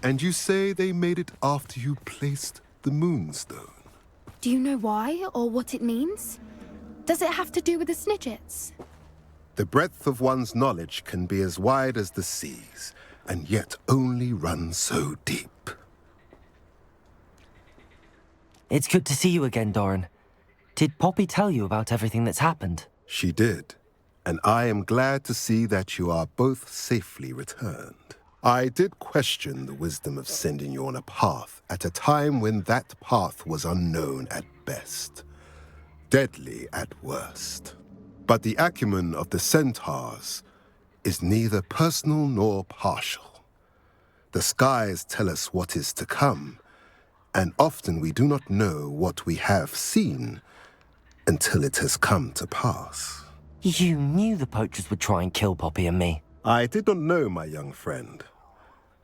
And you say they made it after you placed the moonstone? Do you know why or what it means? Does it have to do with the Snidgets? The breadth of one's knowledge can be as wide as the seas, and yet only run so deep. It's good to see you again, Doran. Did Poppy tell you about everything that's happened? She did, and I am glad to see that you are both safely returned. I did question the wisdom of sending you on a path at a time when that path was unknown at best, deadly at worst. But the acumen of the centaurs is neither personal nor partial. The skies tell us what is to come, and often we do not know what we have seen until it has come to pass. You knew the poachers would try and kill Poppy and me. I did not know, my young friend,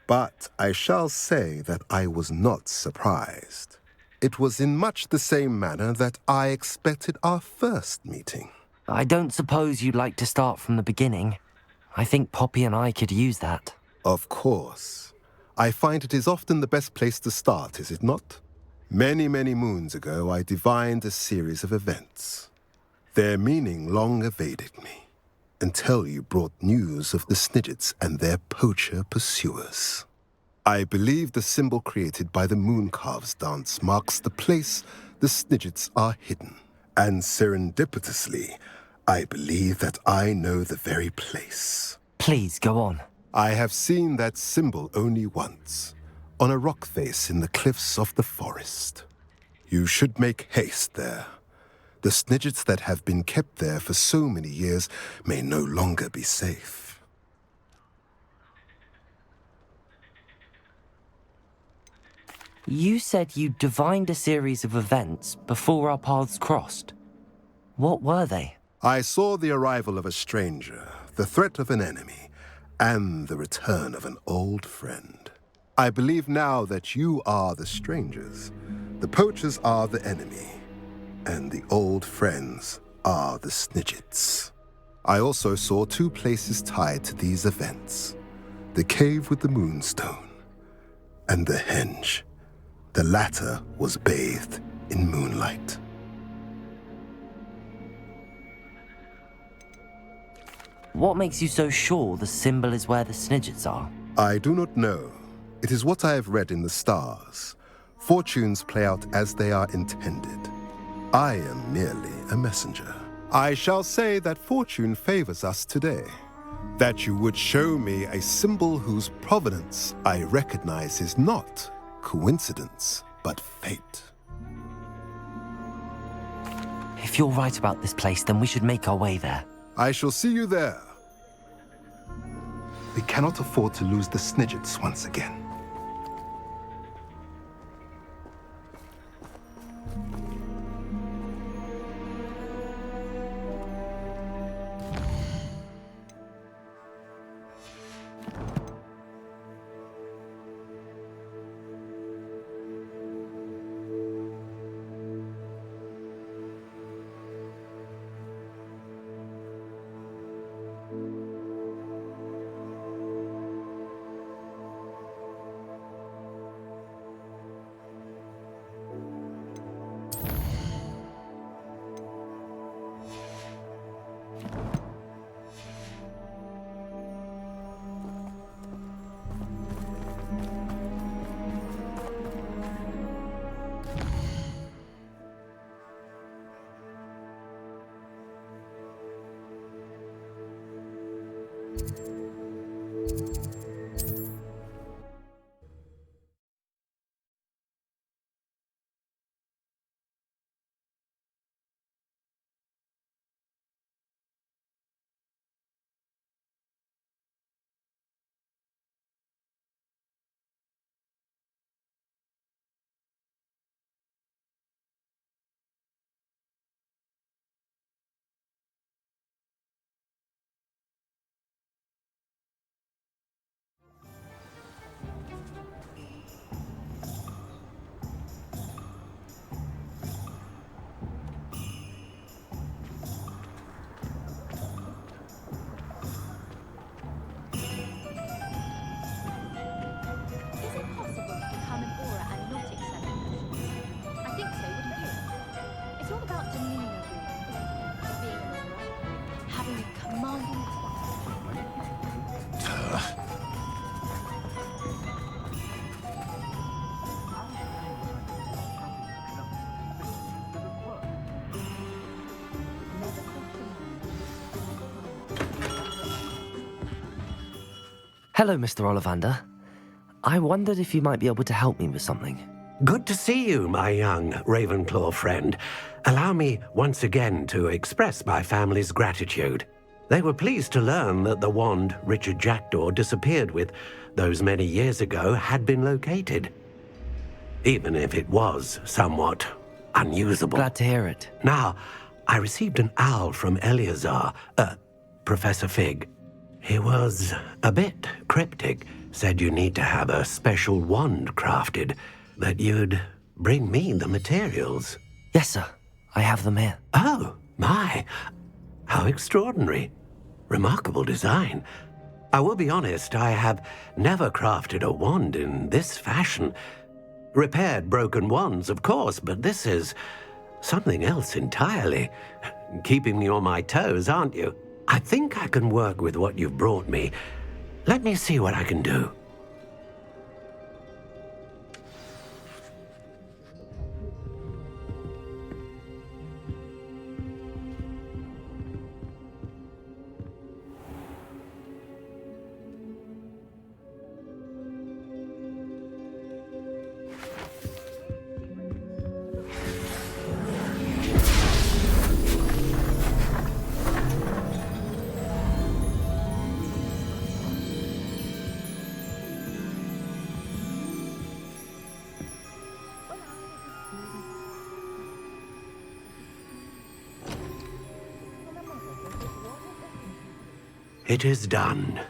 but I shall say that I was not surprised. It was in much the same manner that I expected our first meeting. I don't suppose you'd like to start from the beginning. I think Poppy and I could use that. Of course. I find it is often the best place to start, is it not? Many, many moons ago, I divined a series of events. Their meaning long evaded me, until you brought news of the Snidgets and their poacher pursuers. I believe the symbol created by the Mooncalves dance marks the place the Snidgets are hidden. And serendipitously, I believe that I know the very place. Please, go on. I have seen that symbol only once, on a rock face in the cliffs of the forest. You should make haste there. The Snidgets that have been kept there for so many years may no longer be safe. You said you divined a series of events before our paths crossed. What were they? I saw the arrival of a stranger, the threat of an enemy, and the return of an old friend. I believe now that you are the strangers, the poachers are the enemy, and the old friends are the Snidgets. I also saw two places tied to these events: the cave with the moonstone and the henge. The latter was bathed in moonlight. What makes you so sure the symbol is where the Snidgets are? I do not know. It is what I have read in the stars. Fortunes play out as they are intended. I am merely a messenger. I shall say that fortune favors us today. That you would show me a symbol whose provenance I recognize is not coincidence, but fate. If you're right about this place, then we should make our way there. I shall see you there. We cannot afford to lose the Snidgets once again. demeanor really. Being an honor, having a commanding Hello, Mr. Ollivander. I wondered if you might be able to help me with something. Good to see you, my young Ravenclaw friend. Allow me once again to express my family's gratitude. They were pleased to learn that the wand Richard Jackdaw disappeared with those many years ago had been located, even if it was somewhat unusable. Glad to hear it. Now, I received an owl from Eleazar, Professor Fig. He was a bit cryptic, said you need to have a special wand crafted, that you'd bring me the materials. Yes, sir. I have them here. Oh, my. How extraordinary. Remarkable design. I will be honest, I have never crafted a wand in this fashion. Repaired broken wands, of course, but this is something else entirely. Keeping me on my toes, aren't you? I think I can work with what you've brought me. Let me see what I can do. It is done.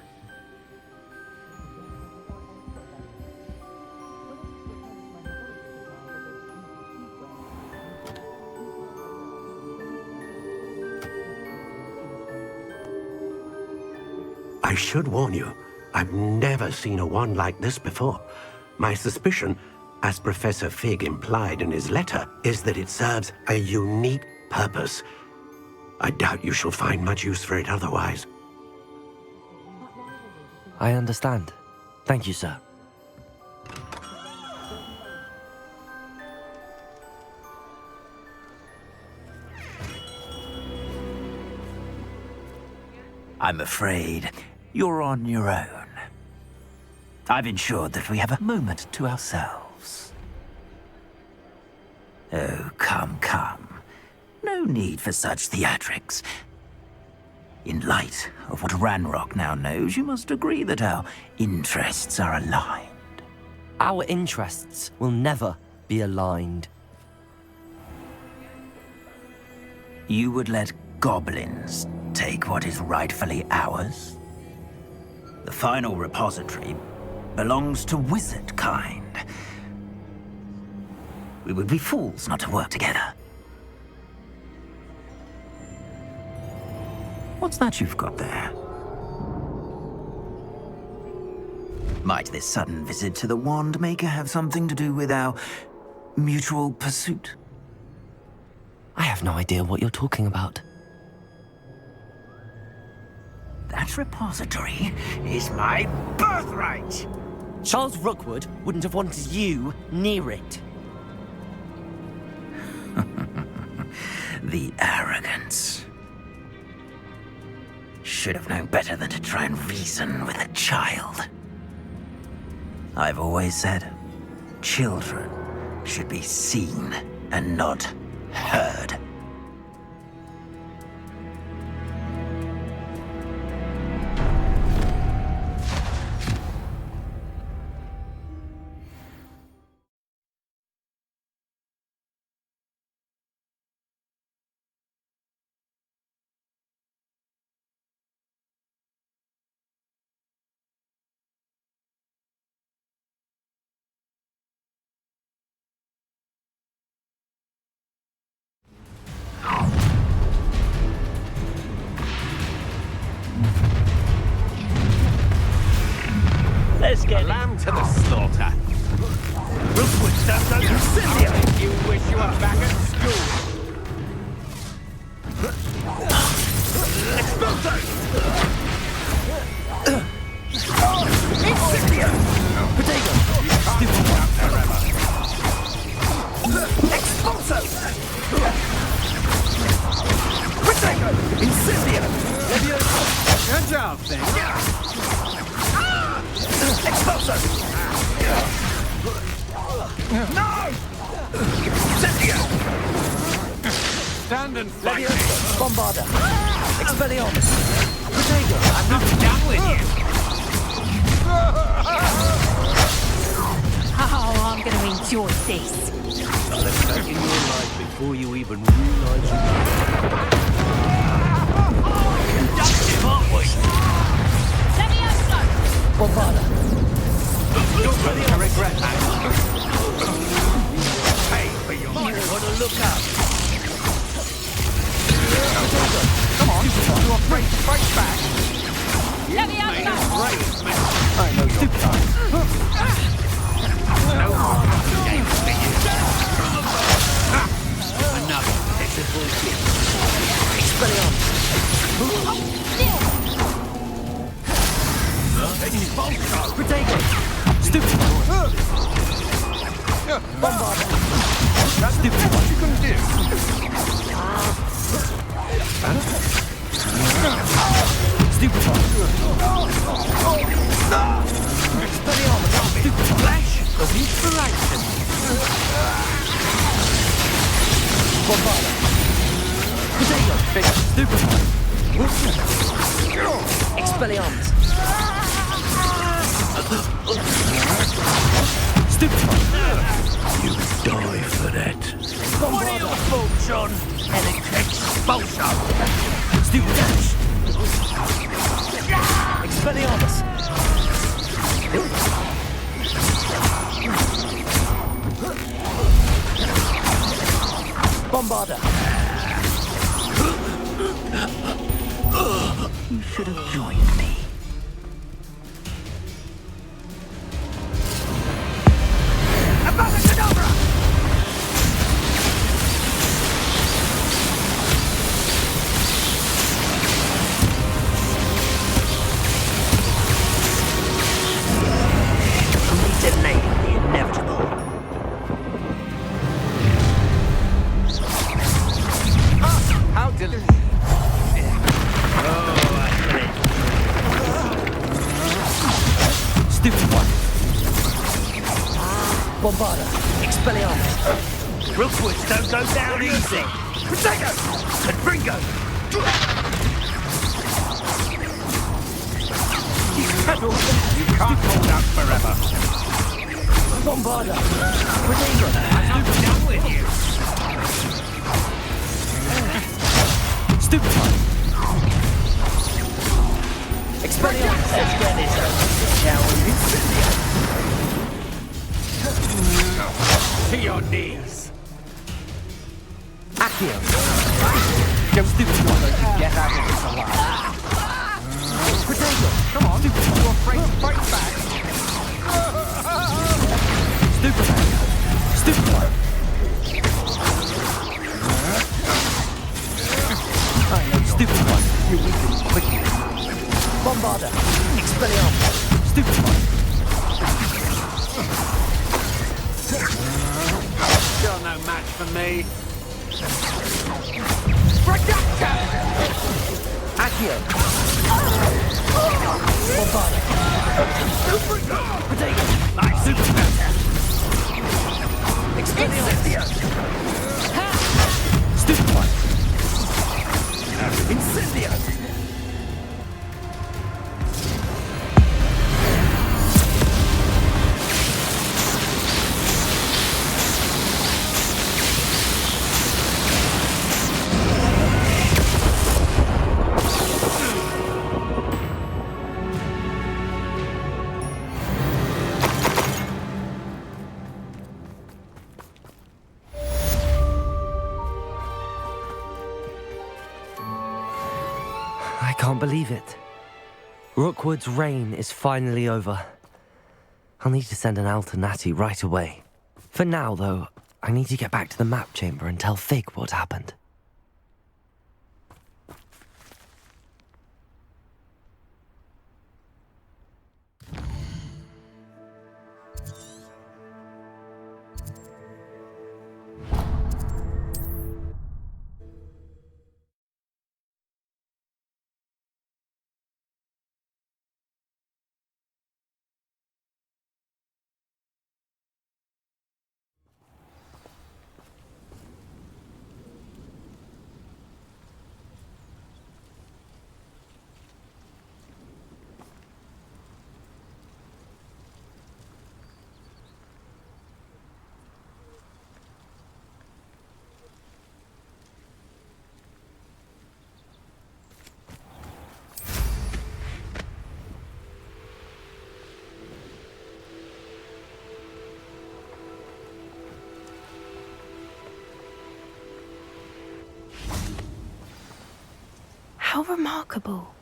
I should warn you, I've never seen a wand like this before. My suspicion, as Professor Fig implied in his letter, is that it serves a unique purpose. I doubt you shall find much use for it otherwise. I understand. Thank you, sir. I'm afraid you're on your own. I've ensured that we have a moment to ourselves. Oh, come, come. No need for such theatrics. In light of what Ranrock now knows, you must agree that our interests are aligned. Our interests will never be aligned. You would let goblins take what is rightfully ours? The final repository belongs to wizard kind. We would be fools not to work together. What's that you've got there? Might this sudden visit to the Wand Maker have something to do with our mutual pursuit? I have no idea what you're talking about. That repository is my birthright! Charles Rookwood wouldn't have wanted you near it. The arrogance. Should have known better than to try and reason with a child. I've always said, children should be seen and not heard. Let's get lamb to the slaughter. Rookwood stands out incendiary. You wish you were back at school. Incendio! Potato! Stupid one! Expulso! Potato! Incendio! Levioso! Good job, thing. Expulso! No! Incendio! Stand and fight. Levioso! Bombarda! Expelliarmus! Potato! I'm not done with you. Oh, I'm going to enjoy this. I'll have taken your life before you even realize you Conductive, aren't we? Levioso! Bombarda! You're going to regret that. Pay for your money. Want to look up? Come on, you're afraid to fight back. Levioso! Right, I know your kind. No more games for you. Another pitiful gift. Expelliarmus! Potato! Stupid one! Bombarda! That's stupid. What you gonna do? Stupid one! Expelliarmus! Stupid flash of inspiration! Bombarda! Potato! Stupid one! Expelliarmus! Stupid one! You die for that. What are your thoughts on expulso? Stupid dash! Expelliarmus! Bombarda! You should have joined me. Abacadabra! We delayed the inevitable. How delicious. Stupid one. Bombarda. Expelliarmus. Rookwoods don't go down easy. Potato! And Bringo! You can't hold out forever. Bombarda! Potato! I'm not done with you. Stupid one! Expelliarmus! Let's get this over, shall we? Incendio! To your knees. Accio! You stupid one. Get out of this alive. Potato! Come on. You're afraid to fight back. Stupid one! Stupid one! I know stupid one! You weaken quickly. Bombarda! Expelliarmus! Stupid one! You're no match for me. Accio! Bombarda! Potato! Nice. Super Panther! Expelliarmus! Stupid one! Incendio! I can't believe it. Rookwood's reign is finally over. I'll need to send an owl to Natty right away. For now, though, I need to get back to the map chamber and tell Fig what happened. How remarkable.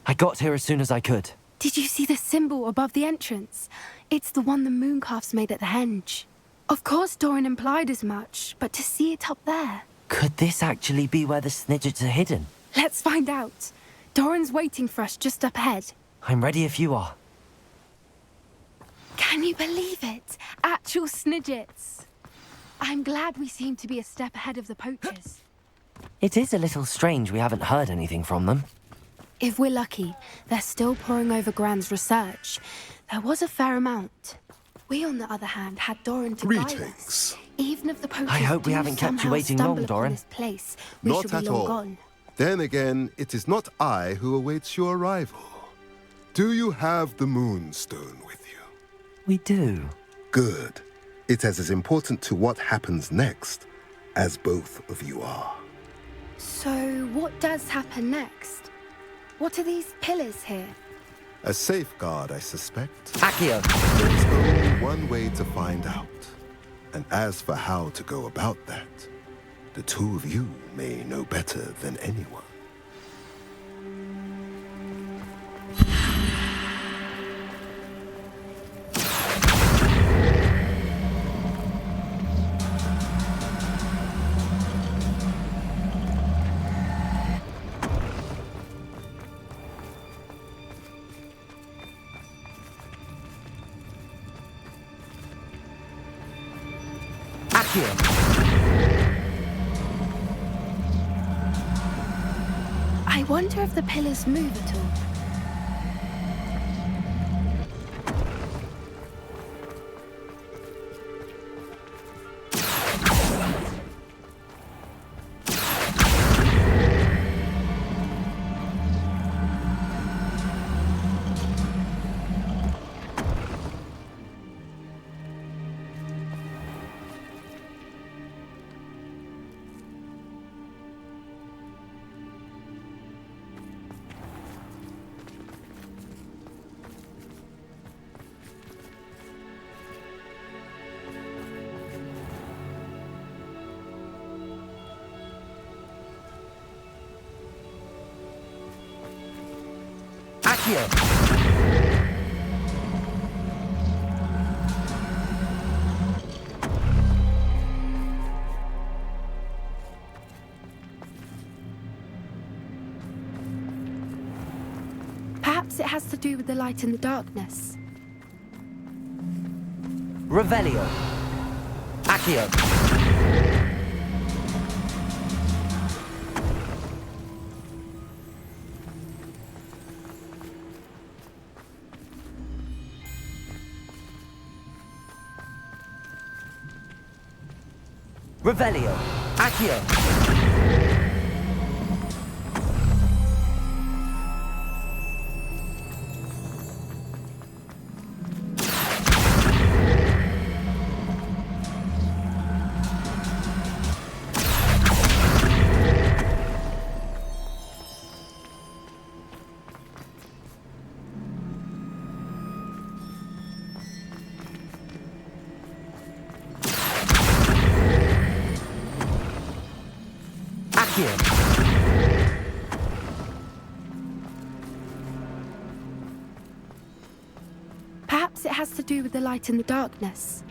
I got here as soon as I could. Did you see the symbol above the entrance? It's the one the mooncalves made at the henge. Of course Doran implied as much, but to see it up there... Could this actually be where the Snidgets are hidden? Let's find out. Doran's waiting for us just up ahead. I'm ready if you are. Can you believe it? Actual Snidgets. I'm glad we seem to be a step ahead of the poachers. It is a little strange we haven't heard anything from them. If we're lucky, they're still poring over Gran's research. There was a fair amount. We, on the other hand, had Doran to guide us. Greetings. Even if the poachers I hope we do haven't kept you somehow waiting long, stumble upon Doran. this place, we Not shall be at long all. gone. Then again, it is not I who awaits your arrival. Do you have the Moonstone with you? We do. Good. It is as important to what happens next as both of you are. So, what does happen next? What are these pillars here? A safeguard, I suspect. Accio! There is only one way to find out. And as for how to go about that, the two of you may know better than anyone. I wonder if the pillars move at all. Perhaps it has to do with the light and the darkness. Revelio. Accio. Revelio. Accio. Perhaps it has to do with the light and the darkness.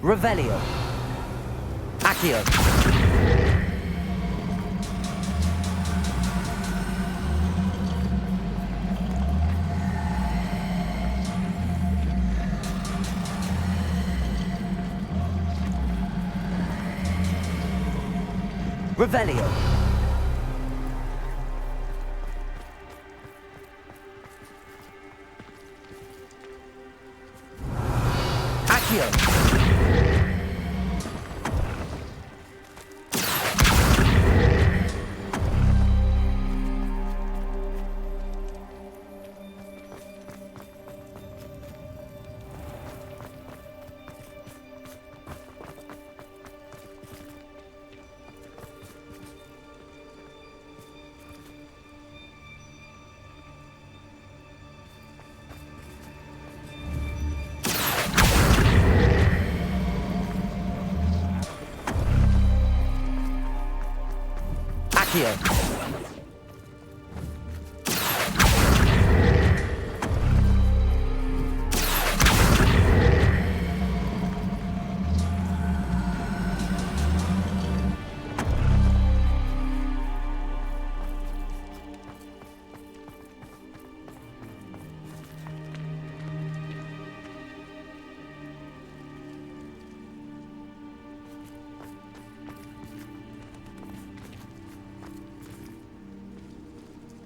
Revelio. Accio. Revelio. Accio. Accio.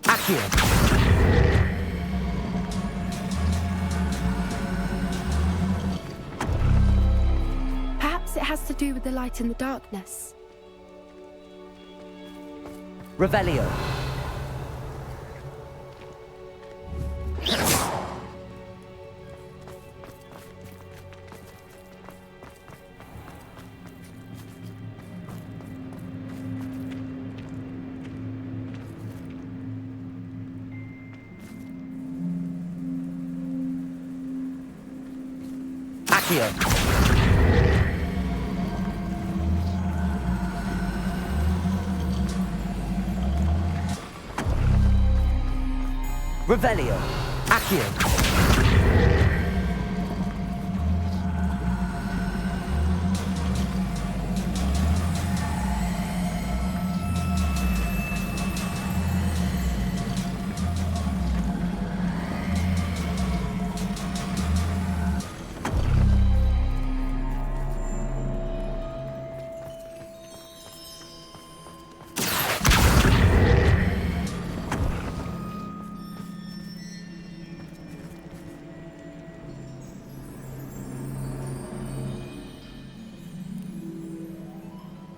Accio. Perhaps it has to do with the light in the darkness. Revelio. Accio. Revelio. Accio.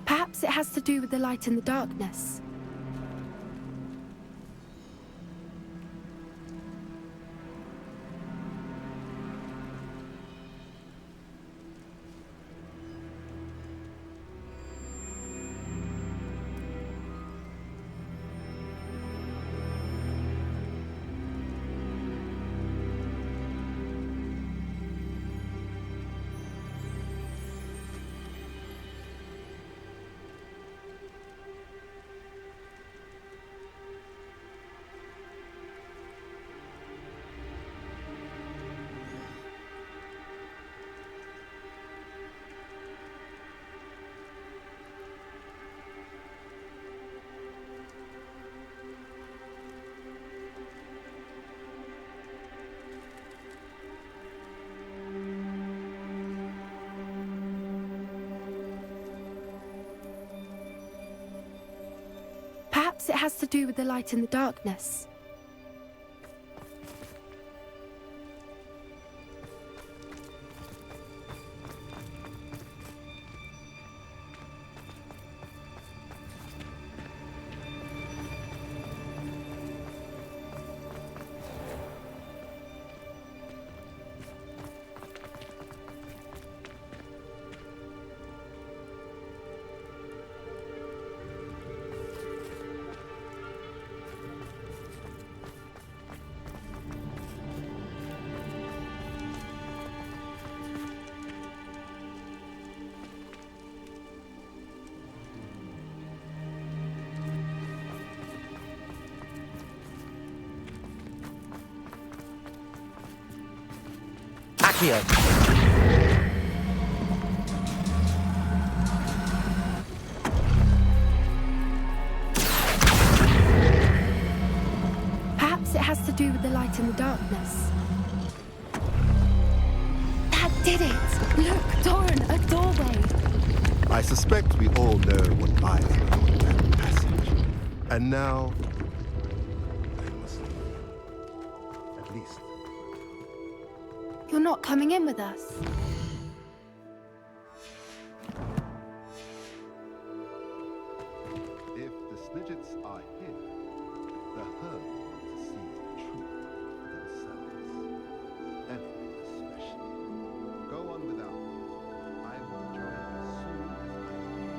Perhaps it has to do with the light in the darkness. Perhaps it has to do with the light in the darkness. Accio. Perhaps it has to do with the light in the darkness. That did it! Look, Doran, a doorway. I suspect we all know what lies beyond that passage. And now, I must leave. At least. You're not coming in with us. If the Snidgets are here, the herd want to see the truth for themselves. Anyone especially. Go on without me. I will join you soon as I can.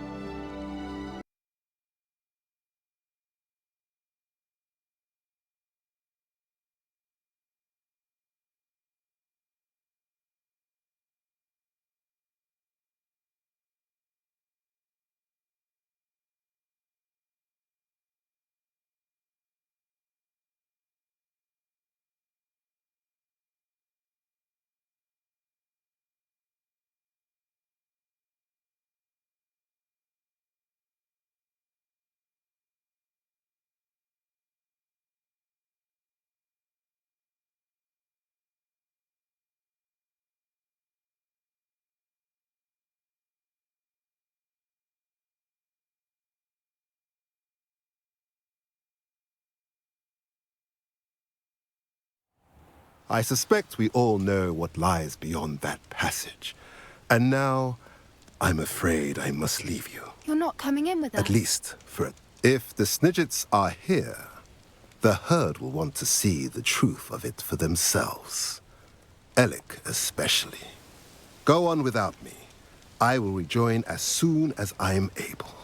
I suspect we all know what lies beyond that passage. And now, I'm afraid I must leave you. You're not coming in with us? At least for it. If the Snidgets are here, the herd will want to see the truth of it for themselves. Alec especially. Go on without me. I will rejoin as soon as I am able.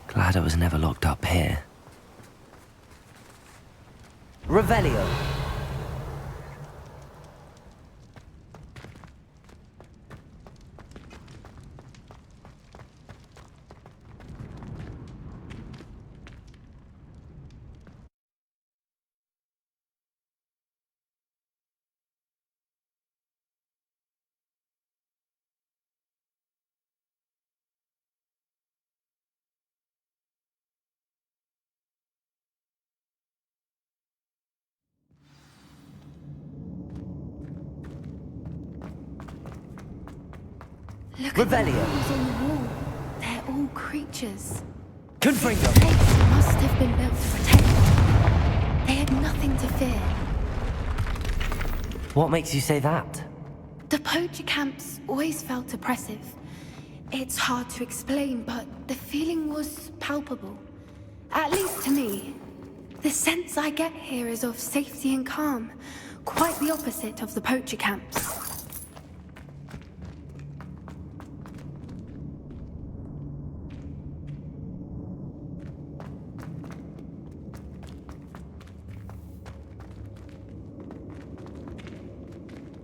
Glad I was never locked up here. Revelio. Look at the Revelio. names on the wall. They're all creatures. Confringo. This place must have been built to protect them. They had nothing to fear. What makes you say that? The poacher camps always felt oppressive. It's hard to explain, but the feeling was palpable. At least to me. The sense I get here is of safety and calm. Quite the opposite of the poacher camps.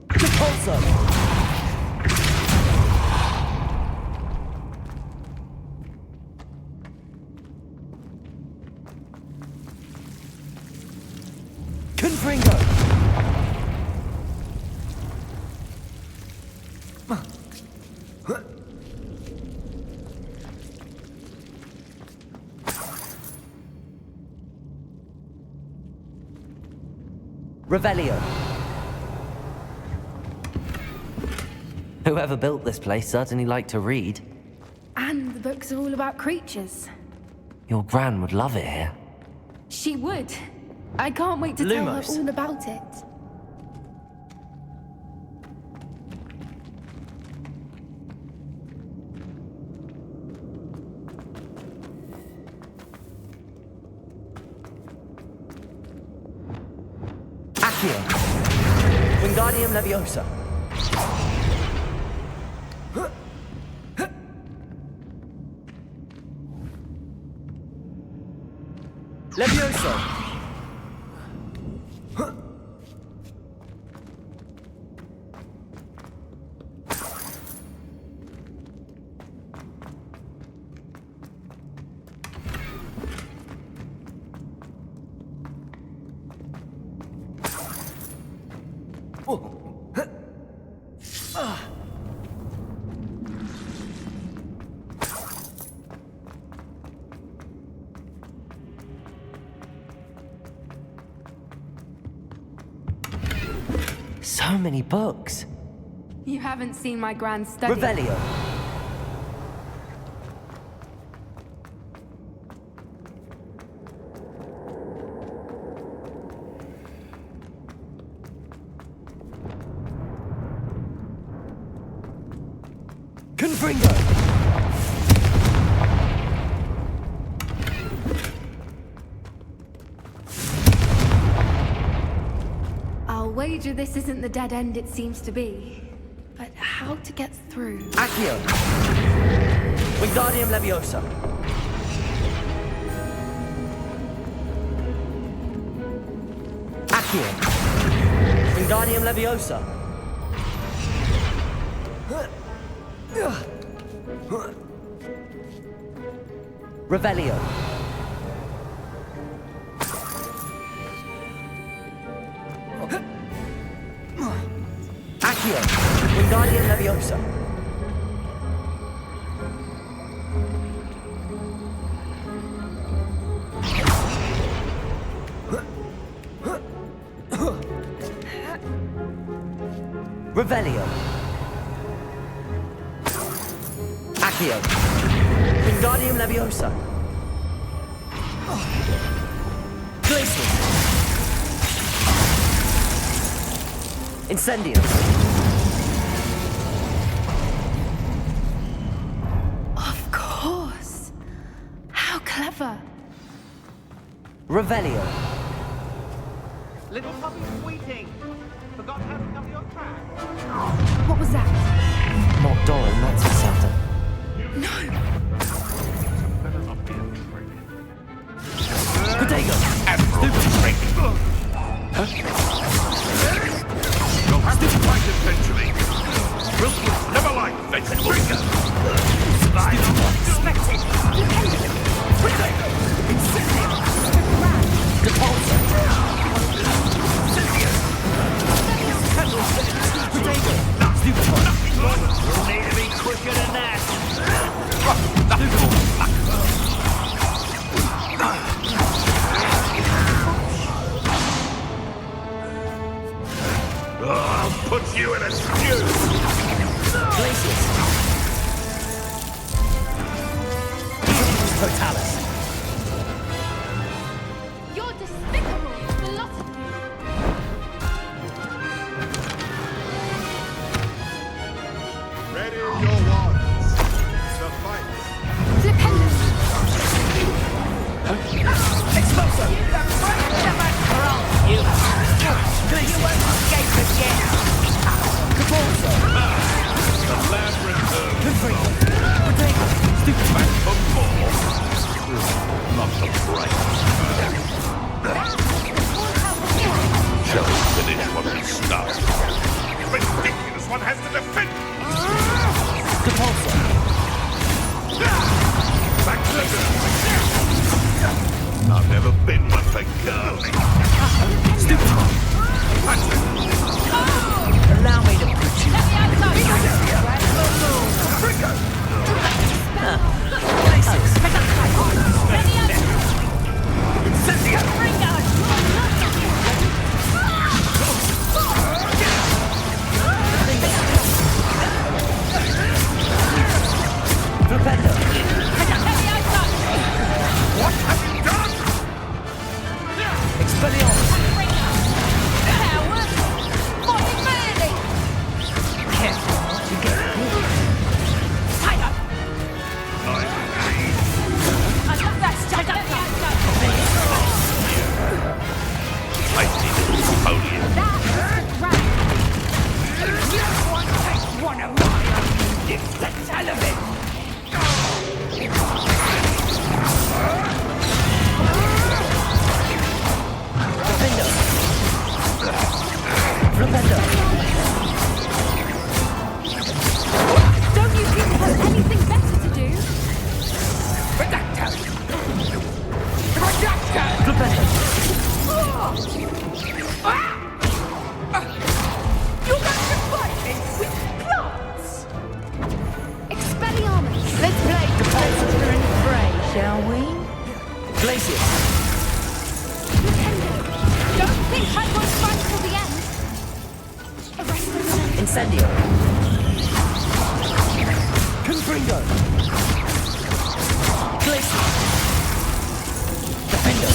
Repulsor. Confringo. Revelio. Whoever built this place certainly liked to read. And the books are all about creatures. Your gran would love it here. She would. I can't wait to tell her Lumos. all about it. Accio. Wingardium Leviosa. Levioso. So many books. You haven't seen my grand study. Revelio. Confringo. I'll wager this isn't the dead end it seems to be. But how to get through? Accio. Wingardium Leviosa. Accio. Wingardium Leviosa. Revelio. Accio. Wingardium Leviosa. Revelio. Accio. Wingardium Leviosa. Glacius. Incendium. Of course. How clever. Revelio. Little puppy squeaking. Forgot how to cover your track. What was that? Not Doran, that's for certain. No. Potato. You'll have to fight eventually. Rookwood never liked vegetables. Expected. Potato. Incendium. Repulsor. Potato. Stupefy. You'll need to be quicker than that. I'll put you in a stew. Glacius. Totalis. You're despicable, the lot of you. Ready your wands. The fight. Flipendus. Expulsor. You won't escape again. Capulso. The lab returns. Confringo. Potato. Stupefy. Back for more. Not the bright. Shall we finish what we started? Ridiculous, one has to defend. Capulso. Back to the I've never been one for girling. Stupefy. Allow me to put you. Let me outside. Glacius. Let me outside. Incendium. Bring us. Flipendo. Let me outside. What have you done? Expelliarmus. Bring us. Coward. Fighting merely. Careful. You get Tied up. I That's tied up. Let me outside. Feisty little Napoleon. That was the ground. One of my own. It's the television. Defendo. Flipendo. Don't you people have anything better to do? Flipendo. You're going to fight me with plants. Expelliarmus. Let's play Defensor and Prey, shall we? Glacius. Don't think I won't fight till the end. Arrest them. Incendio. Confringo. Glacius. Defendo.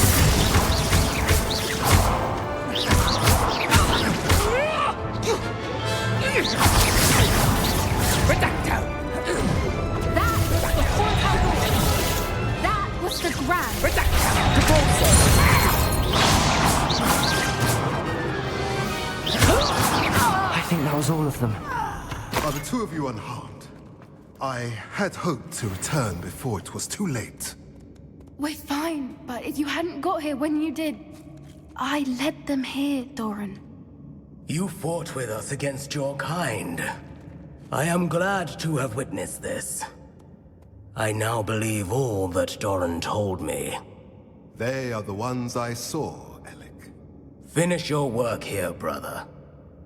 Redacto. That was the fourth album. That was the grand. Redacto. Capulso. I think that was all of them. Are the two of you unharmed? I had hoped to return before it was too late. We're fine, but if you hadn't got here when you did, I led them here, Doran. You fought with us against your kind. I am glad to have witnessed this. I now believe all that Doran told me. They are the ones I saw, Alec. Finish your work here, brother.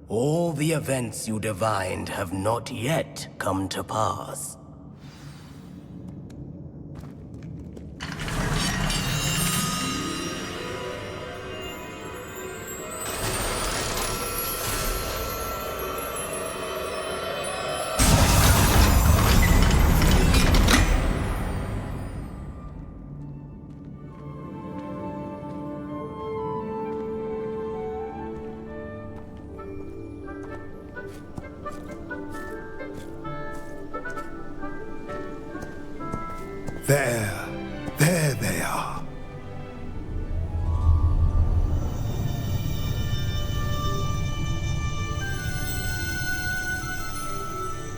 All the events you divined have not yet come to pass. There they are.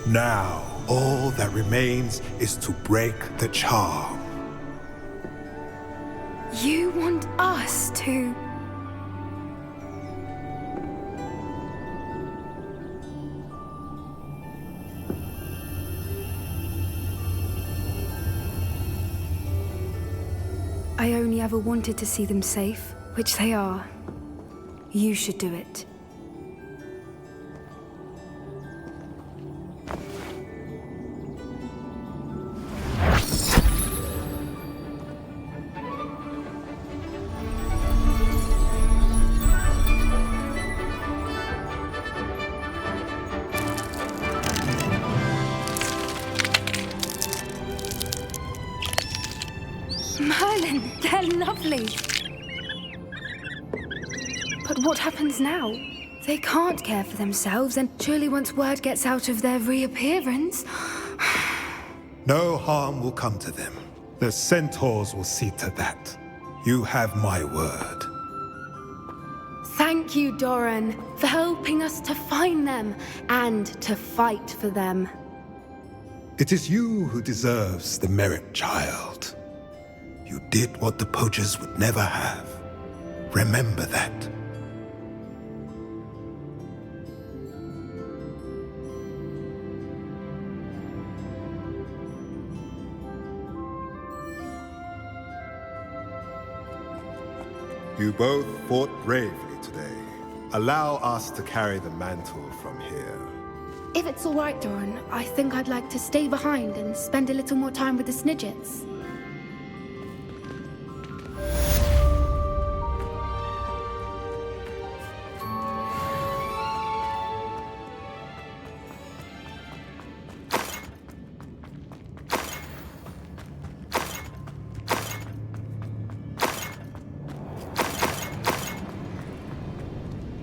Now, all that remains is to break the charm. You want us to... I only ever wanted to see them safe, which they are. You should do it. Merlin, they're lovely. But what happens now? They can't care for themselves, and surely once word gets out of their reappearance... No harm will come to them. The centaurs will see to that. You have my word. Thank you, Doran, for helping us to find them and to fight for them. It is you who deserves the merit, child. You did what the poachers would never have. Remember that. You both fought bravely today. Allow us to carry the mantle from here. If it's all right, Doran, I think I'd like to stay behind and spend a little more time with the Snidgets.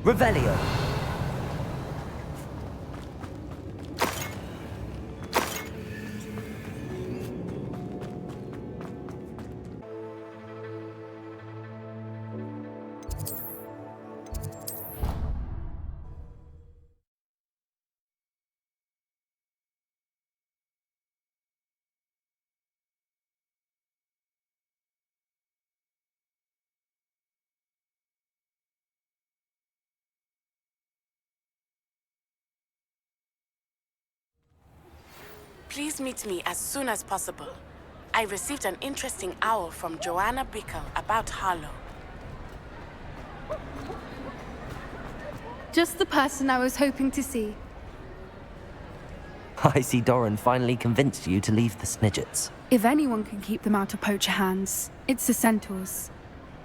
Revelio. Please meet me as soon as possible. I received an interesting owl from Joanna Bickle about Harlow. Just the person I was hoping to see. I see Doran finally convinced you to leave the Snidgets. If anyone can keep them out of poacher hands, it's the centaurs.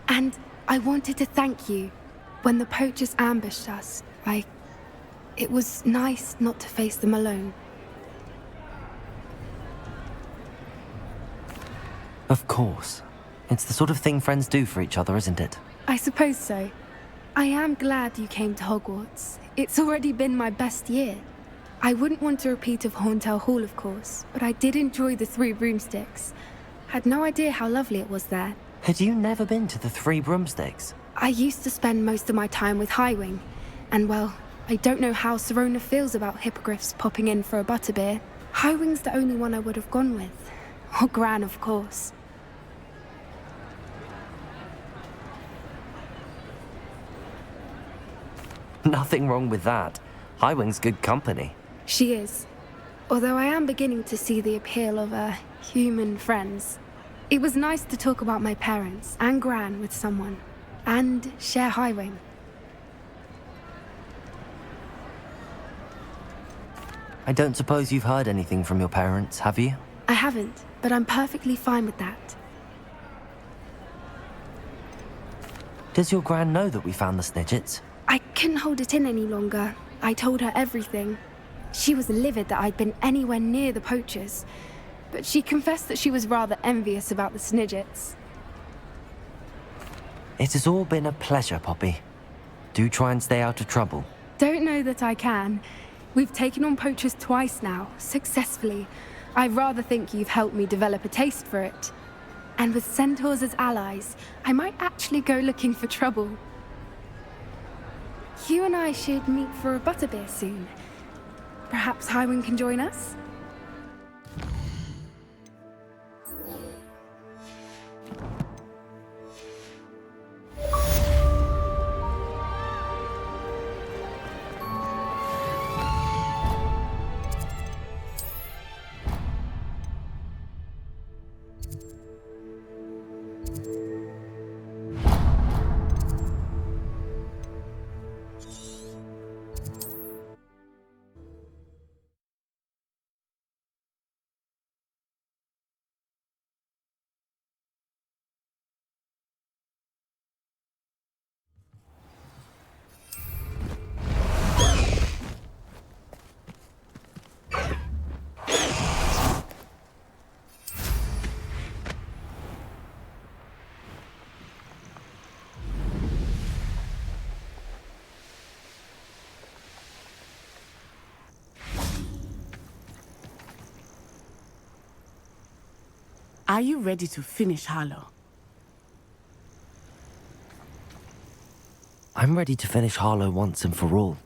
And I wanted to thank you. When the poachers ambushed us, it was nice not to face them alone. Of course. It's the sort of thing friends do for each other, isn't it? I suppose so. I am glad you came to Hogwarts. It's already been my best year. I wouldn't want a repeat of Horntail Hall, of course, but I did enjoy the Three Broomsticks. Had no idea how lovely it was there. Had you never been to the Three Broomsticks? I used to spend most of my time with Highwing, and well, I don't know how Serona feels about hippogriffs popping in for a butterbeer. Highwing's the only one I would have gone with. Or Gran, of course. Nothing wrong with that. Highwing's good company. She is. Although I am beginning to see the appeal of human friends. It was nice to talk about my parents and Gran with someone. And share Highwing. I don't suppose you've heard anything from your parents, have you? I haven't, but I'm perfectly fine with that. Does your Gran know that we found the Snidgets? I couldn't hold it in any longer. I told her everything. She was livid that I'd been anywhere near the poachers, but she confessed that she was rather envious about the Snidgets. It has all been a pleasure, Poppy. Do try and stay out of trouble. Don't know that I can. We've taken on poachers twice now, successfully. I rather think you've helped me develop a taste for it. And with centaurs as allies, I might actually go looking for trouble. You and I should meet for a butterbeer soon. Perhaps Highwind can join us? Are you ready to finish Harlow? I'm ready to finish Harlow once and for all.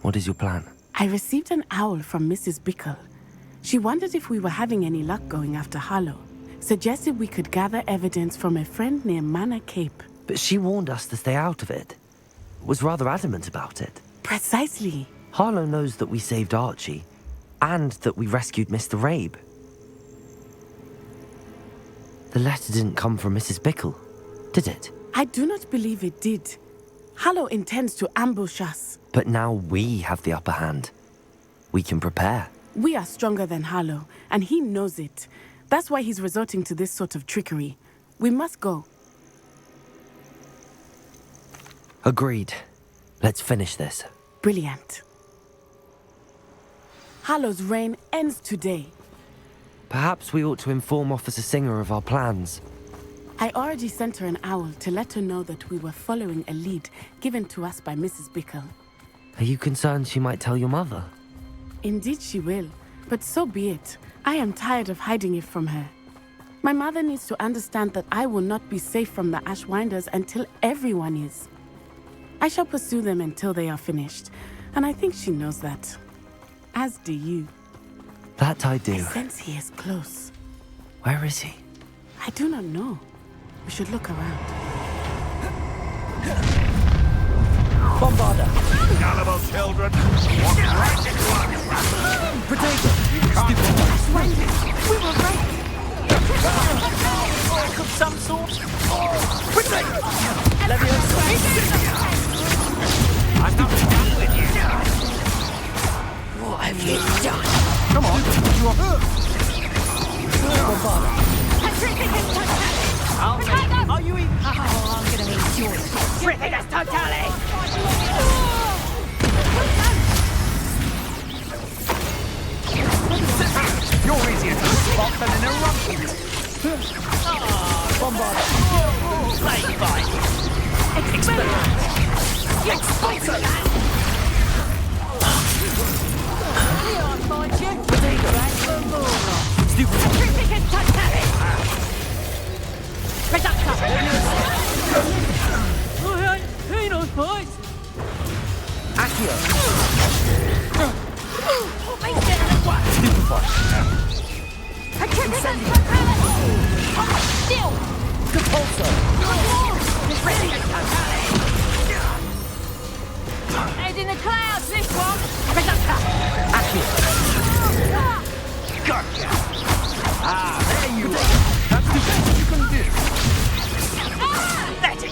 What is your plan? I received an owl from Mrs. Bickle. She wondered if we were having any luck going after Harlow. Suggested we could gather evidence from a friend near Manor Cape. But she warned us to stay out of it. Was rather adamant about it. Precisely. Harlow knows that we saved Archie, and that we rescued Mr. Rabe. The letter didn't come from Mrs. Bickle, did it? I do not believe it did. Harlow intends to ambush us. But now we have the upper hand. We can prepare. We are stronger than Harlow, and he knows it. That's why he's resorting to this sort of trickery. We must go. Agreed. Let's finish this. Brilliant. Harlow's reign ends today. Perhaps we ought to inform Officer Singer of our plans. I already sent her an owl to let her know that we were following a lead given to us by Mrs. Bickle. Are you concerned she might tell your mother? Indeed she will, but so be it. I am tired of hiding it from her. My mother needs to understand that I will not be safe from the Ashwinders until everyone is. I shall pursue them until they are finished, and I think she knows that. As do you. That I do. I sense he is close. Where is he? I do not know. We should look around. Bombarder! Gullible children! Walk right into one! Potato! We were right! Of some sort? Potato! Leviosa! I'm not done with you! What have you done? Come on! Bombarder! Are you in? Oh, I'm gonna need yours. Terrific as totally! You're easier to spot than an eruption. Bombarder! Play fight! Experiment! Expulsor! Here, I'll find you! Potato! Stupid! Terrific as totally! Reductor! He knows boys! Accio! Stupefy! Still! Compulsor! Head in the clouds, this one! Reductor! Accio! Gotcha! Ah, there you are! That's the best you can do! That's it!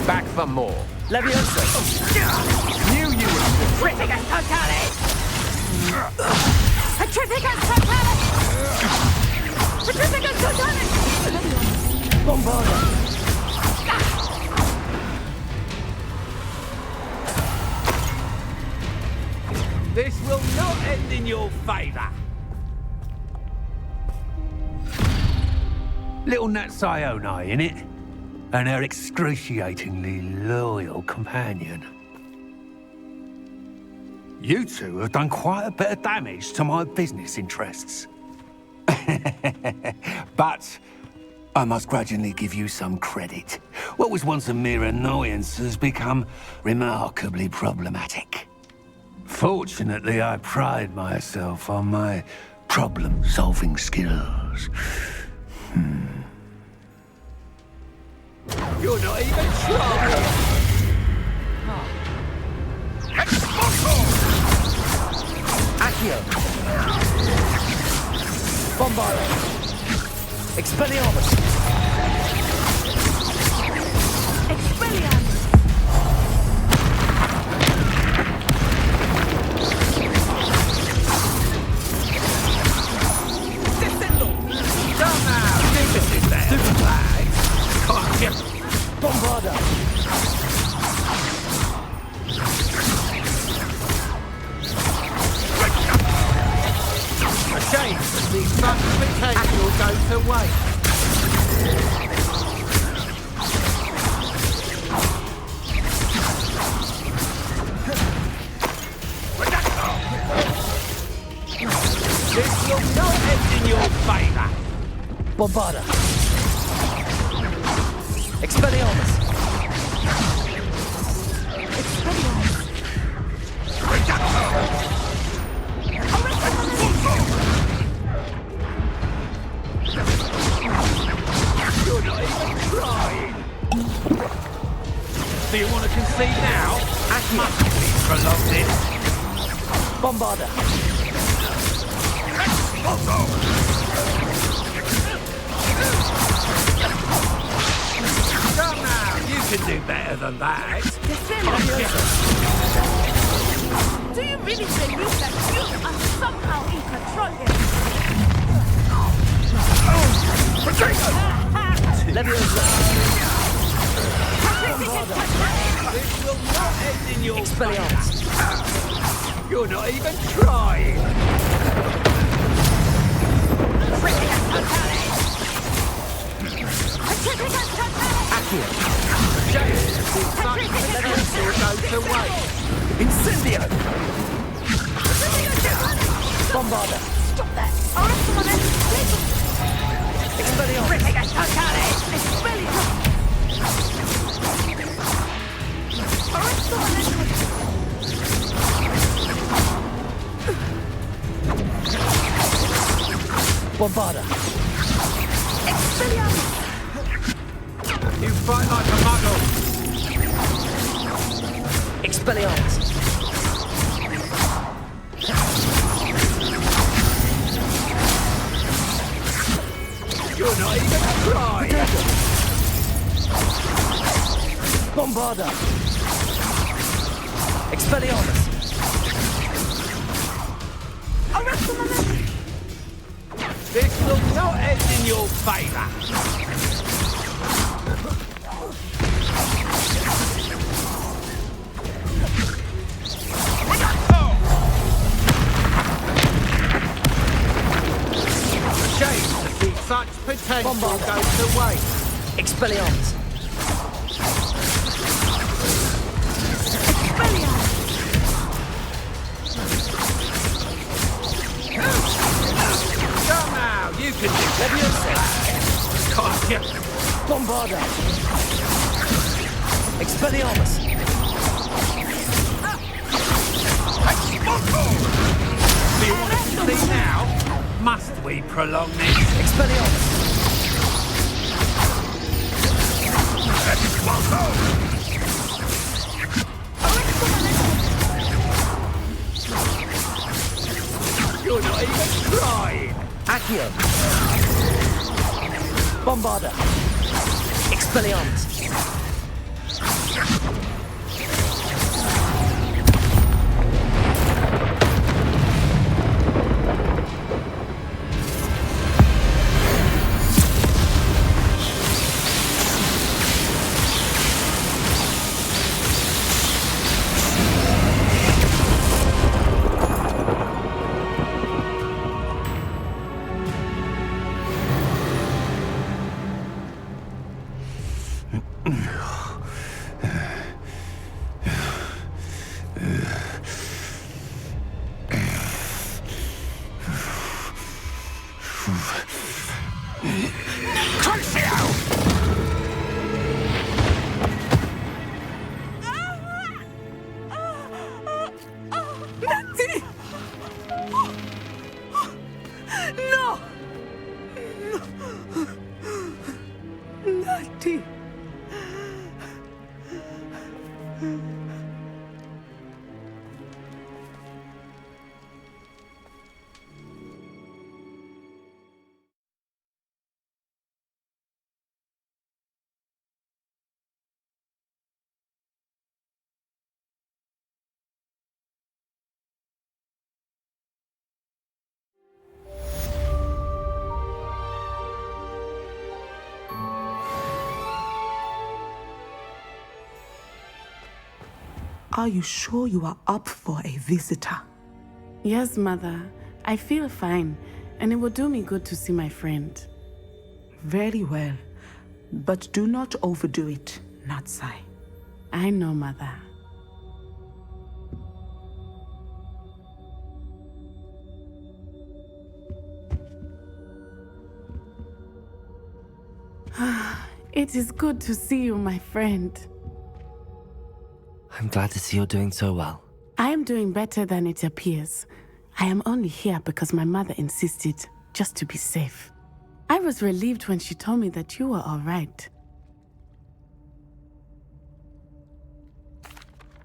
Back for more! Leviosa! Knew you would! Terrific as totally! Terrific as totally! Terrific as totally! Bombarder! This will not end in your favor. Little Nat Sioni, innit? and her excruciatingly loyal companion. You two have done quite a bit of damage to my business interests. But I must grudgingly give you some credit. What was once a mere annoyance has become remarkably problematic. Fortunately, I pride myself on my problem-solving skills. You're not even trying! Accio! Bombardo! Expelliarmus! Expelliarmus! Descendo! Come now! This is there! Super flag! Come on, get... Bombardo! A shame that the such potential goes to waste. This will not end in your favour. Bombarda! Expelliarmus! Expelliarmus! You're not even trying. Do you want to concede now? Must be prolonged this. Bombarda! Come now, you can do better than that. Do you really believe that you are somehow in control here? Leviosa! This will not end in your Expelliarmus! You're not even trying. Accio! James, the such potential goes to waste. Incendio! Bombarda! Stop that! Arrest someone else! Expelliarmus! Expelliarmus! Arrest someone else! Bombarda! Expelliarmus! You fight like a muggle. Expelliarmus! You're not even trying. Bombarda! Expelliarmus! Arrest someone else! This will not end in your favour. Shame to see such potential go to waste. Expelliarmus! Come now, you can do Leviosa! Can't you? Bombarda! Expelliarmus! Do you want to see now? Must we prolong this? Expelliarmus! You're not even trying. Accio! Bombarda! Expelliarmus! Natty! No! Natty! Are you sure you are up for a visitor? Yes, Mother. I feel fine, and it will do me good to see my friend. Very well. But do not overdo it, Natsai. I know, Mother. It is good to see you, my friend. I'm glad to see you're doing so well. I am doing better than it appears. I am only here because my mother insisted, just to be safe. I was relieved when she told me that you were all right.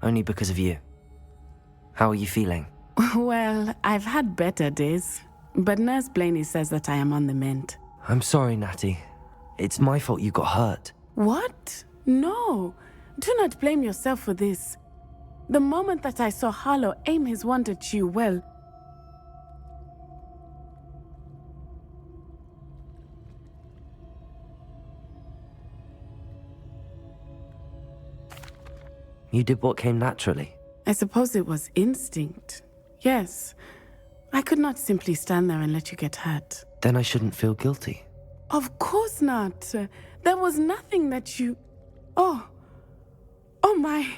Only because of you. How are you feeling? Well, I've had better days, but Nurse Blaney says that I am on the mend. I'm sorry, Natty. It's my fault you got hurt. What? No. Do not blame yourself for this. The moment that I saw Harlow aim his wand at you, well... You did what came naturally. I suppose it was instinct. Yes. I could not simply stand there and let you get hurt. Then I shouldn't feel guilty. Of course not. There was nothing that you... Oh my...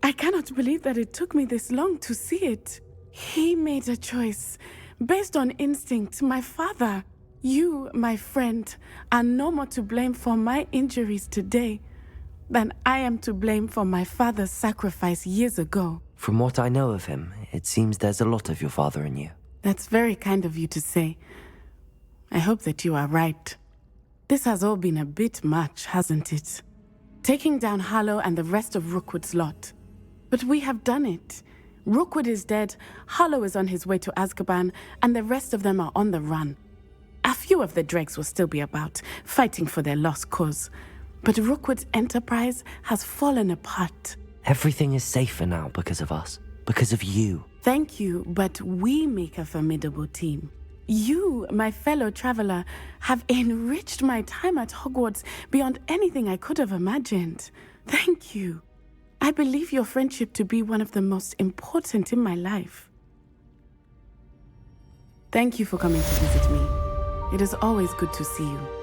I cannot believe that it took me this long to see it. He made a choice based on instinct. My father, you, my friend, are no more to blame for my injuries today than I am to blame for my father's sacrifice years ago. From what I know of him, it seems there's a lot of your father in you. That's very kind of you to say. I hope that you are right. This has all been a bit much, hasn't it? Taking down Harlow and the rest of Rookwood's lot. But we have done it. Rookwood is dead, Harlow is on his way to Azkaban, and the rest of them are on the run. A few of the dregs will still be about, fighting for their lost cause. But Rookwood's enterprise has fallen apart. Everything is safer now because of us. Because of you. Thank you, but we make a formidable team. You, my fellow traveler, have enriched my time at Hogwarts beyond anything I could have imagined. Thank you. I believe your friendship to be one of the most important in my life. Thank you for coming to visit me. It is always good to see you.